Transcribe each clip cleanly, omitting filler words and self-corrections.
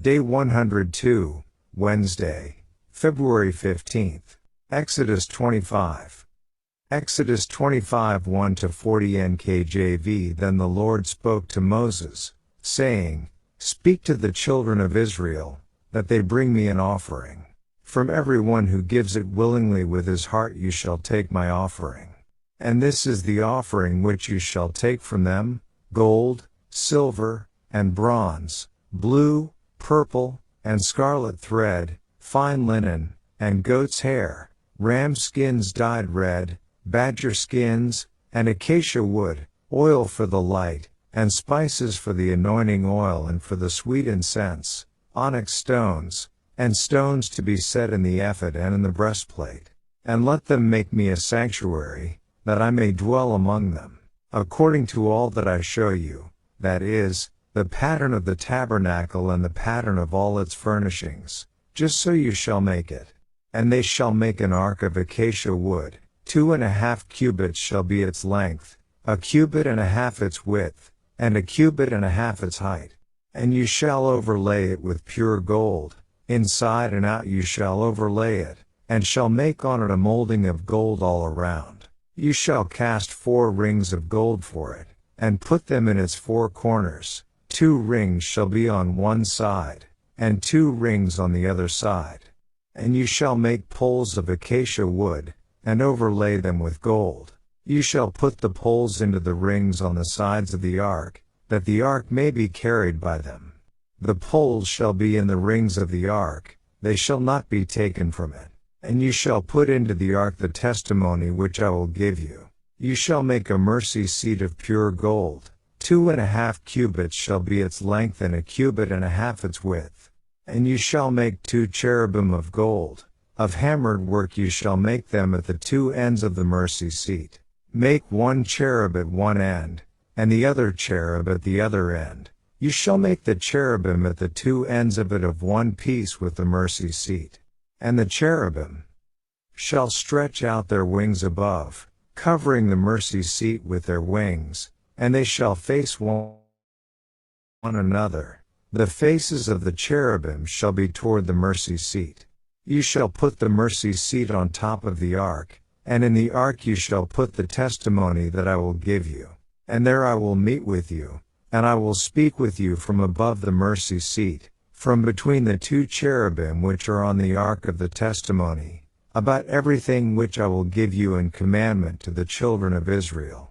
Day 102, Wednesday, February 15th. Exodus 25. Exodus 25 1-40 NKJV. Then the Lord spoke to Moses, saying, Speak to the children of Israel, that they bring me an offering. From everyone who gives it willingly with his heart you shall take my offering. And this is the offering which you shall take from them: gold, silver, and bronze, blue, purple, and scarlet thread, fine linen, and goat's hair, ram skins dyed red, badger skins, and acacia wood, oil for the light, and spices for the anointing oil and for the sweet incense, onyx stones, and stones to be set in the ephod and in the breastplate. And let them make me a sanctuary, that I may dwell among them, according to all that I show you, that is, the pattern of the tabernacle and the pattern of all its furnishings, just so you shall make it. And they shall make an ark of acacia wood, 2.5 cubits shall be its length, 1.5 cubits its width, and 1.5 cubits its height. And you shall overlay it with pure gold, inside and out you shall overlay it, and shall make on it a molding of gold all around. You shall cast 4 rings of gold for it, and put them in its 4 corners. 2 rings shall be on one side, and 2 rings on the other side. And you shall make poles of acacia wood, and overlay them with gold. You shall put the poles into the rings on the sides of the ark, that the ark may be carried by them. The poles shall be in the rings of the ark, they shall not be taken from it. And you shall put into the ark the testimony which I will give you. You shall make a mercy seat of pure gold. 2.5 cubits shall be its length and 1.5 cubits its width. And you shall make 2 cherubim of gold. Of hammered work you shall make them at the 2 ends of the mercy seat. Make 1 cherub at one end, and the other cherub at the other end. You shall make the cherubim at the 2 ends of it of one piece with the mercy seat. And the cherubim shall stretch out their wings above, covering the mercy seat with their wings, and they shall face one another. The faces of the cherubim shall be toward the mercy seat. You shall put the mercy seat on top of the ark, and in the ark you shall put the testimony that I will give you. And there I will meet with you, and I will speak with you from above the mercy seat, from between the 2 cherubim which are on the ark of the testimony, about everything which I will give you in commandment to the children of Israel.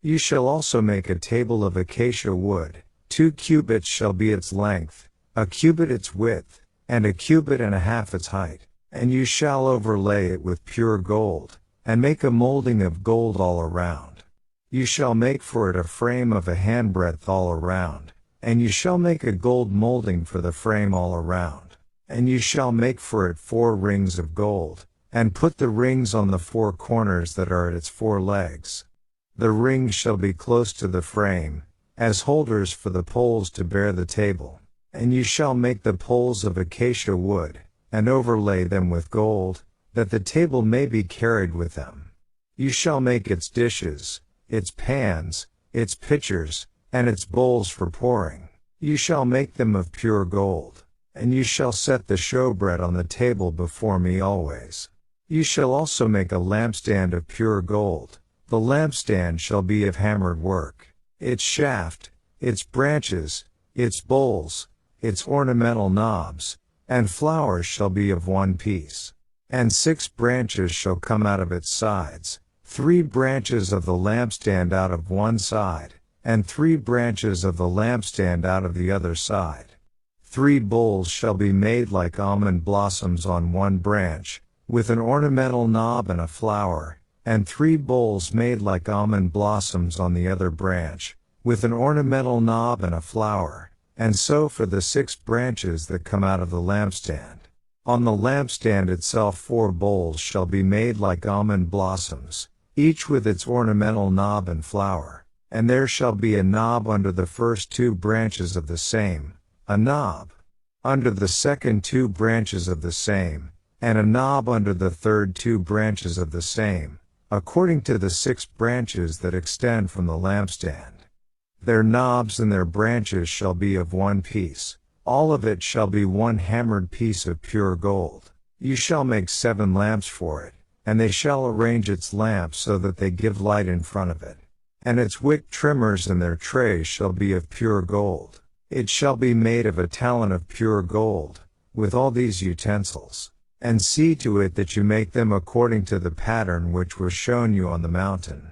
You shall also make a table of acacia wood. 2 cubits shall be its length, 1 cubit its width, and 1.5 cubits its height. And you shall overlay it with pure gold, and make a molding of gold all around. You shall make for it a frame of a handbreadth all around, and you shall make a gold molding for the frame all around. And you shall make for it 4 rings of gold, and put the rings on the 4 corners that are at its 4 legs. The rings shall be close to the frame, as holders for the poles to bear the table. And you shall make the poles of acacia wood, and overlay them with gold, that the table may be carried with them. You shall make its dishes, its pans, its pitchers, and its bowls for pouring. You shall make them of pure gold. And you shall set the showbread on the table before me always. You shall also make a lampstand of pure gold. The lampstand shall be of hammered work. Its shaft, its branches, its bowls, its ornamental knobs, and flowers shall be of one piece. And 6 branches shall come out of its sides, 3 branches of the lampstand out of one side, and 3 branches of the lampstand out of the other side. 3 bowls shall be made like almond blossoms on one branch, with an ornamental knob and a flower, and 3 bowls made like almond blossoms on the other branch, with an ornamental knob and a flower, and so for the 6 branches that come out of the lampstand. On the lampstand itself 4 bowls shall be made like almond blossoms, each with its ornamental knob and flower. And there shall be a knob under the first 2 branches of the same, a knob under the second 2 branches of the same, and a knob under the third 2 branches of the same, according to the 6 branches that extend from the lampstand. Their knobs and their branches shall be of one piece. All of it shall be one hammered piece of pure gold. You shall make 7 lamps for it, and they shall arrange its lamps so that they give light in front of it. And its wick trimmers and their trays shall be of pure gold. It shall be made of a talent of pure gold, with all these utensils. And see to it that you make them according to the pattern which was shown you on the mountain.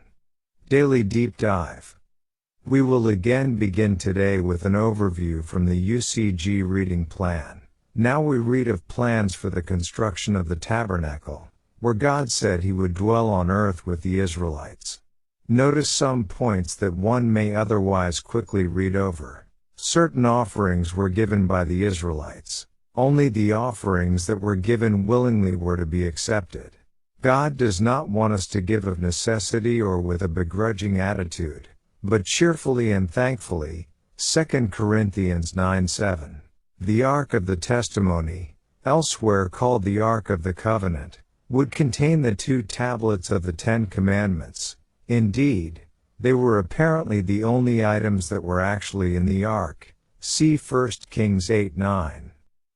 Daily Deep Dive. We will again begin today with an overview from the UCG reading plan. Now we read of plans for the construction of the tabernacle, where God said he would dwell on earth with the Israelites. Notice some points that one may otherwise quickly read over. Certain offerings were given by the Israelites. Only the offerings that were given willingly were to be accepted. God does not want us to give of necessity or with a begrudging attitude, but cheerfully and thankfully. 2 Corinthians 9:7. The Ark of the Testimony, elsewhere called the Ark of the Covenant, would contain the 2 tablets of the 10 Commandments. Indeed, they were apparently the only items that were actually in the Ark. See 1 Kings 8:9.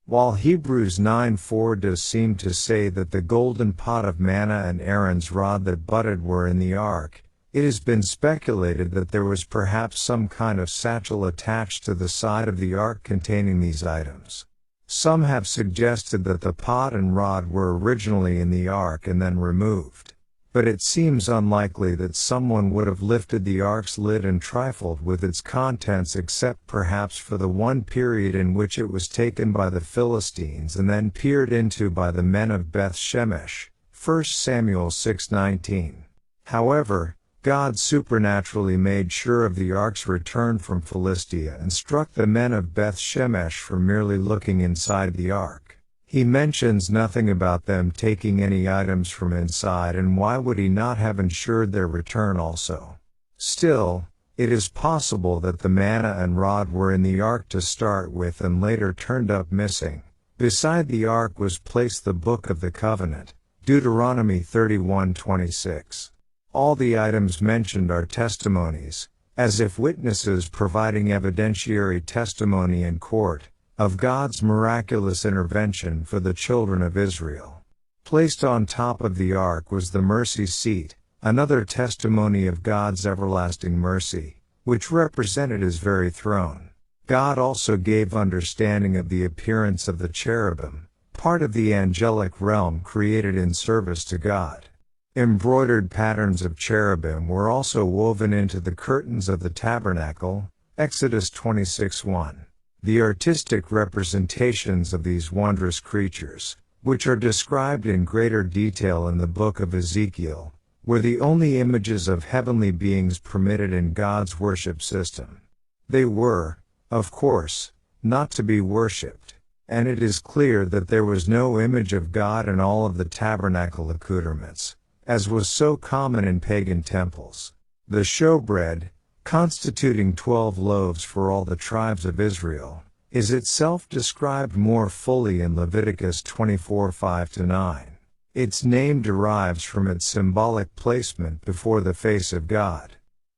While Hebrews 9:4 does seem to say that the golden pot of manna and Aaron's rod that budded were in the Ark, it has been speculated that there was perhaps some kind of satchel attached to the side of the ark containing these items. Some have suggested that the pot and rod were originally in the ark and then removed. But it seems unlikely that someone would have lifted the ark's lid and trifled with its contents except perhaps for the one period in which it was taken by the Philistines and then peered into by the men of Beth Shemesh. 1 Samuel 6:19. However, God supernaturally made sure of the ark's return from Philistia and struck the men of Beth Shemesh for merely looking inside the ark. He mentions nothing about them taking any items from inside, and why would he not have ensured their return also? Still, it is possible that the manna and rod were in the ark to start with and later turned up missing. Beside the ark was placed the Book of the Covenant, Deuteronomy 31:26. All the items mentioned are testimonies, as if witnesses providing evidentiary testimony in court, of God's miraculous intervention for the children of Israel. Placed on top of the ark was the mercy seat, another testimony of God's everlasting mercy, which represented his very throne. God also gave understanding of the appearance of the cherubim, part of the angelic realm created in service to God. Embroidered patterns of cherubim were also woven into the curtains of the tabernacle, Exodus 26:1. The artistic representations of these wondrous creatures, which are described in greater detail in the book of Ezekiel, were the only images of heavenly beings permitted in God's worship system. They were, of course, not to be worshipped, and it is clear that there was no image of God in all of the tabernacle accoutrements, as was so common in pagan temples. The showbread, constituting 12 loaves for all the tribes of Israel, is itself described more fully in Leviticus 24:5-9. Its name derives from its symbolic placement before the face of God.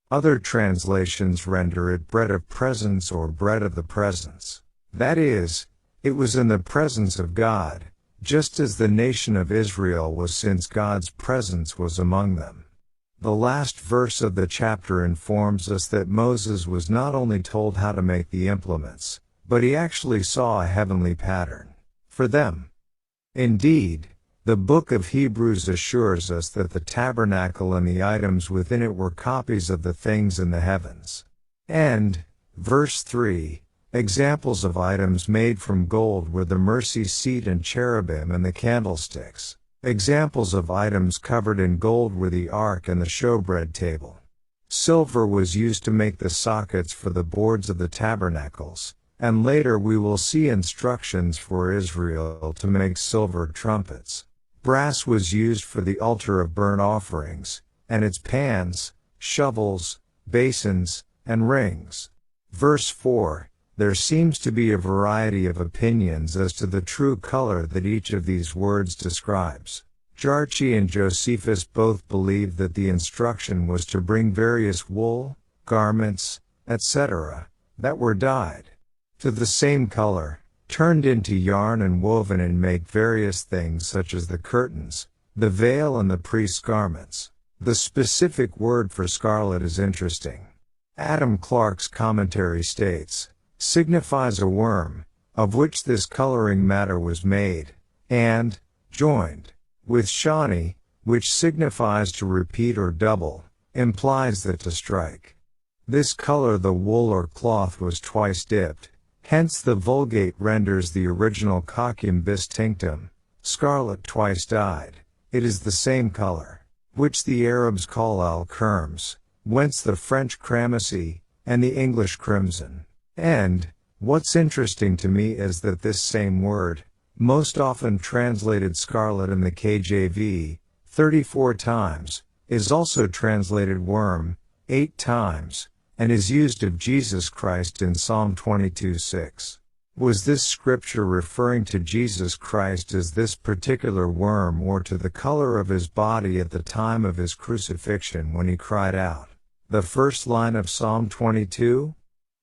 Other translations render it bread of presence or bread of the presence. That is, it was in the presence of God, just as the nation of Israel was, since God's presence was among them. The last verse of the chapter informs us that Moses was not only told how to make the implements, but he actually saw a heavenly pattern for them. Indeed, the book of Hebrews assures us that the tabernacle and the items within it were copies of the things in the heavens. And, verse 3, examples of items made from gold were the mercy seat and cherubim and the candlesticks. Examples of items covered in gold were the ark and the showbread table. Silver was used to make the sockets for the boards of the tabernacles, and later we will see instructions for Israel to make silver trumpets. Brass was used for the altar of burnt offerings, and its pans, shovels, basins, and rings. Verse 4. There seems to be a variety of opinions as to the true color that each of these words describes. Jarchi and Josephus both believe that the instruction was to bring various wool, garments, etc., that were dyed. to the same color, turned into yarn and woven and make various things such as the curtains, the veil and the priest's garments. The specific word for scarlet is interesting. Adam Clarke's commentary states, signifies a worm, of which this coloring matter was made, and joined with shani, which signifies to repeat or double, implies that to strike. This color the wool or cloth was twice dipped, hence the Vulgate renders the original coccum bis tinctum, scarlet twice dyed. It is the same color, which the Arabs call al-kerms, whence the French cramoisi, and the English crimson. And, what's interesting to me is that this same word, most often translated scarlet in the KJV, 34 times, is also translated worm, 8 times, and is used of Jesus Christ in Psalm 22:6. Was this scripture referring to Jesus Christ as this particular worm or to the color of his body at the time of his crucifixion when he cried out? The first line of Psalm 22?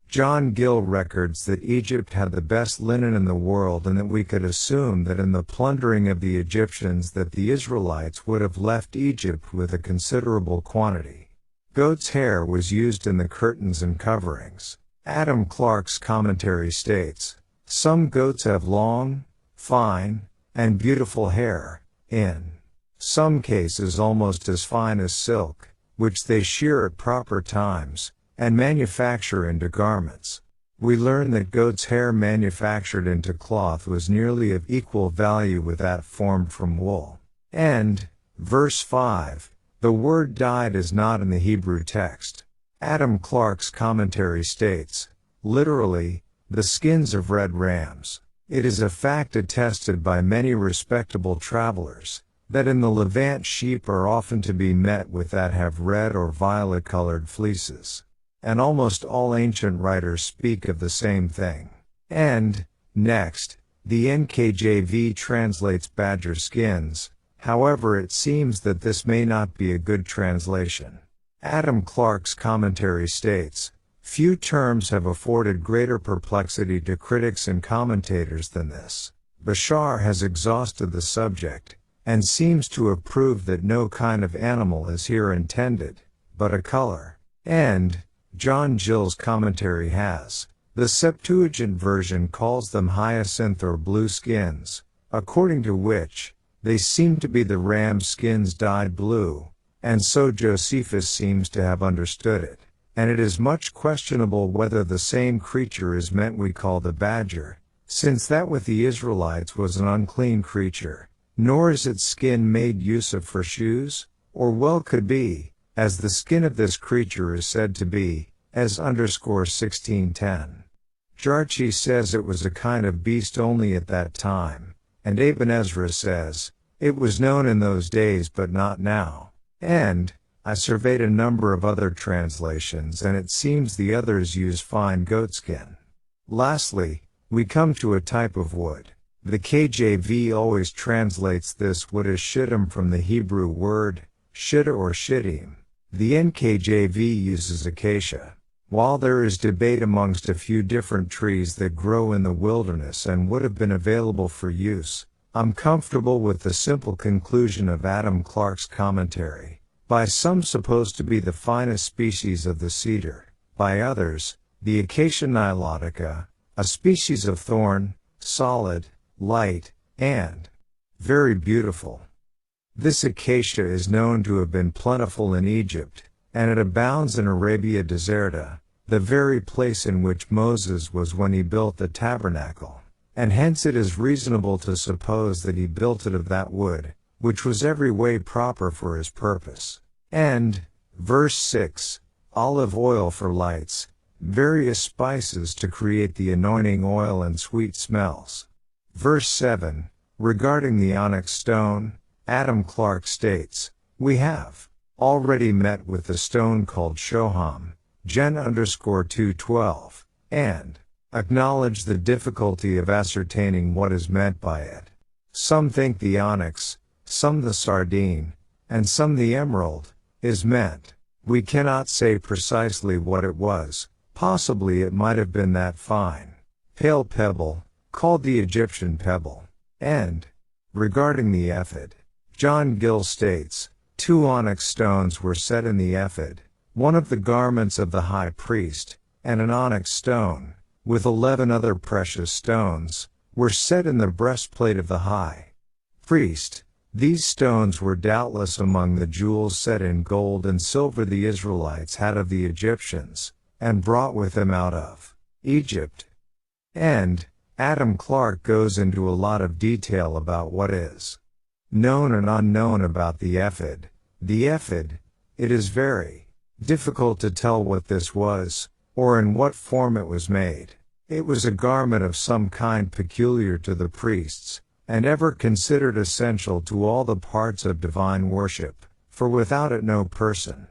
John Gill records that Egypt had the best linen in the world and that we could assume that in the plundering of the Egyptians that the Israelites would have left Egypt with a considerable quantity. Goat's hair was used in the curtains and coverings. Adam Clarke's commentary states, some goats have long, fine, and beautiful hair, in some cases almost as fine as silk, which they shear at proper times, and manufacture into garments. We learn that goat's hair manufactured into cloth was nearly of equal value with that formed from wool. And, verse 5, the word dyed is not in the Hebrew text. Adam Clarke's commentary states, literally, the skins of red rams. It is a fact attested by many respectable travelers, that in the Levant sheep are often to be met with that have red or violet-colored fleeces. And almost all ancient writers speak of the same thing. And, next, the NKJV translates badger skins, however it seems that this may not be a good translation. Adam Clarke's commentary states, few terms have afforded greater perplexity to critics and commentators than this. Bashar has exhausted the subject, and seems to have proved that no kind of animal is here intended, but a color. And, John Gill's commentary has, the Septuagint version calls them hyacinth or blue skins, according to which, they seem to be the ram's skins dyed blue, and so Josephus seems to have understood it. And it is much questionable whether the same creature is meant we call the badger, since that with the Israelites was an unclean creature, nor is its skin made use of for shoes, or well could be, as the skin of this creature is said to be, as _1610. Jarchi says it was a kind of beast only at that time, and Aben Ezra says, it was known in those days but not now. And, I surveyed a number of other translations and it seems the others use fine goatskin. Lastly, we come to a type of wood. The KJV always translates this wood as shittim from the Hebrew word, shitta or shittim. The NKJV uses acacia. While there is debate amongst a few different trees that grow in the wilderness and would have been available for use, I'm comfortable with the simple conclusion of Adam Clarke's commentary. By some supposed to be the finest species of the cedar, by others, the Acacia nilotica, a species of thorn, solid, light, and very beautiful. This acacia is known to have been plentiful in Egypt, and it abounds in Arabia Deserta, the very place in which Moses was when he built the tabernacle, and hence it is reasonable to suppose that he built it of that wood, which was every way proper for his purpose. And, verse 6, olive oil for lights, various spices to create the anointing oil and sweet smells. Verse 7, regarding the onyx stone, Adam Clarke states, we have already met with the stone called shoham, Gen_212, and acknowledge the difficulty of ascertaining what is meant by it. Some think the onyx, some the sardine, and some the emerald, is meant. We cannot say precisely what it was, possibly it might have been that fine. pale pebble, called the Egyptian pebble. And, regarding the ephod, John Gill states, 2 onyx stones were set in the ephod, one of the garments of the high priest, and an onyx stone, with 11 other precious stones, were set in the breastplate of the high priest. These stones were doubtless among the jewels set in gold and silver the Israelites had of the Egyptians, and brought with them out of Egypt. And, Adam Clarke goes into a lot of detail about what is known and unknown about the ephod. The ephod, it is very difficult to tell what this was, or in what form it was made. It was a garment of some kind peculiar to the priests, and ever considered essential to all the parts of divine worship, for without it no person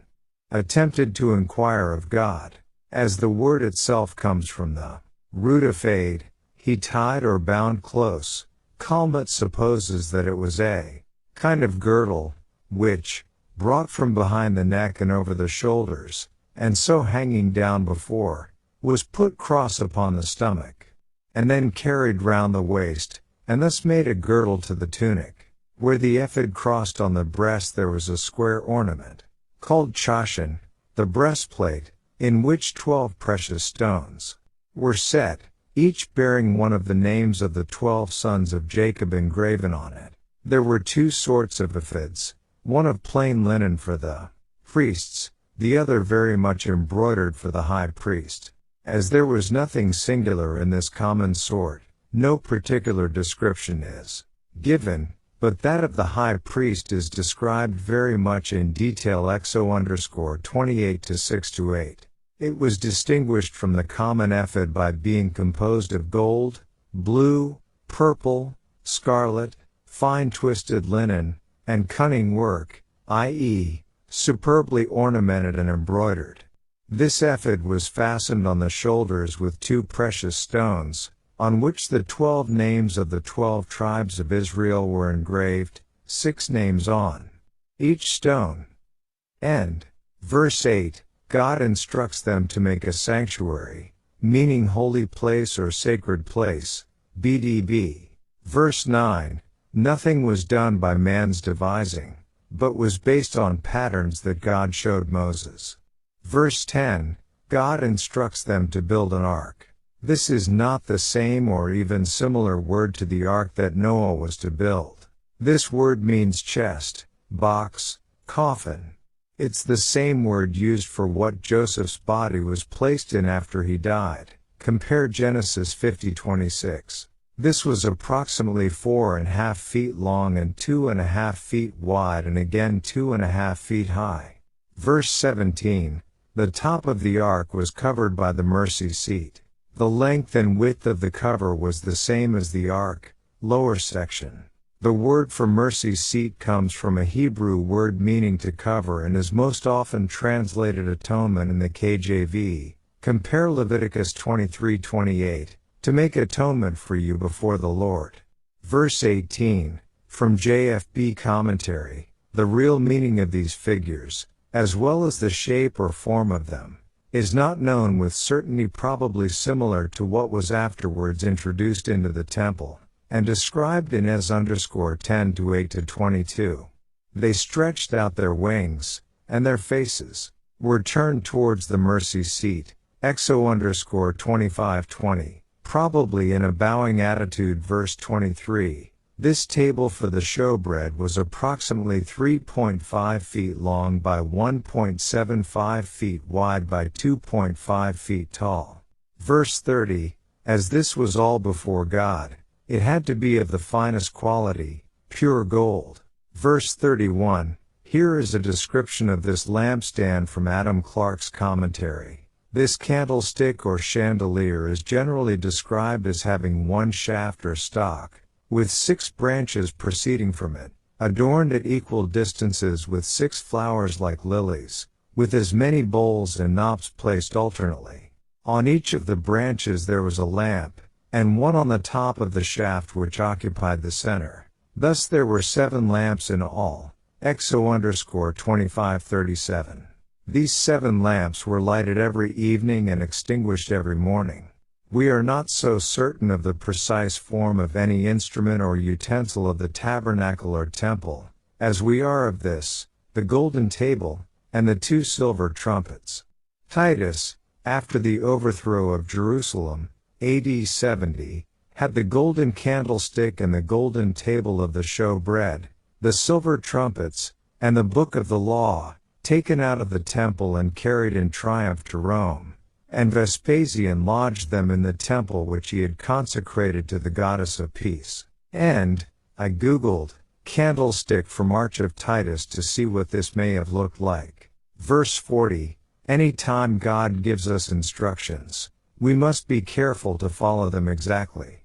attempted to inquire of God. As the word itself comes from the root ephod, he tied or bound close. Calmet supposes that it was a kind of girdle, which, brought from behind the neck and over the shoulders, and so hanging down before, was put cross upon the stomach, and then carried round the waist, and thus made a girdle to the tunic. Where the ephod crossed on the breast there was a square ornament, called chashan, the breastplate, in which 12 precious stones were set, each bearing one of the names of the 12 sons of Jacob engraven on it. There were 2 sorts of ephods, one of plain linen for the priests, the other very much embroidered for the high priest. As there was nothing singular in this common sort, no particular description is given, but that of the high priest is described very much in detail XO_28 to 6-8. It was distinguished from the common ephod by being composed of gold, blue, purple, scarlet, fine twisted linen, and cunning work, i.e., superbly ornamented and embroidered. This ephod was fastened on the shoulders with 2 precious stones, on which the 12 names of the 12 tribes of Israel were engraved, 6 names on each stone. And, verse 8, God instructs them to make a sanctuary, meaning holy place or sacred place, BDB. Verse 9, nothing was done by man's devising, but was based on patterns that God showed Moses. Verse 10, God instructs them to build an ark. This is not the same or even similar word to the ark that Noah was to build. This word means chest, box, coffin. It's the same word used for what Joseph's body was placed in after he died. Compare Genesis 50:26. This was approximately 4.5 feet long and 2.5 feet wide and again 2.5 feet high. Verse 17, the top of the ark was covered by the mercy seat. The length and width of the cover was the same as the ark, lower section. The word for mercy seat comes from a Hebrew word meaning to cover and is most often translated atonement in the KJV. Compare Leviticus 23:28, to make atonement for you before the Lord. Verse 18, from JFB commentary, the real meaning of these figures, as well as the shape or form of them, is not known with certainty, probably similar to what was afterwards introduced into the temple, and described in Es:10-8-22. They stretched out their wings, and their faces were turned towards the mercy seat, XO_2520, probably in a bowing attitude. Verse 23, this table for the showbread was approximately 3.5 feet long by 1.75 feet wide by 2.5 feet tall. Verse 30, as this was all before God, it had to be of the finest quality, pure gold. Verse 31, here is a description of this lampstand from Adam Clarke's commentary. This candlestick or chandelier is generally described as having 1 shaft or stalk, with 6 branches proceeding from it, adorned at equal distances with 6 flowers like lilies, with as many bowls and knops placed alternately. On each of the branches there was a lamp, and one on the top of the shaft which occupied the center. Thus there were 7 lamps in all, XO_2537. These 7 lamps were lighted every evening and extinguished every morning. We are not so certain of the precise form of any instrument or utensil of the tabernacle or temple, as we are of this, the golden table, and the 2 silver trumpets. Titus, after the overthrow of Jerusalem, AD 70, had the golden candlestick and the golden table of the showbread, the silver trumpets, and the book of the law, taken out of the temple and carried in triumph to Rome. And Vespasian lodged them in the temple which he had consecrated to the goddess of peace. And, I googled, candlestick for March of Titus to see what this may have looked like. Verse 40, any time God gives us instructions, we must be careful to follow them exactly.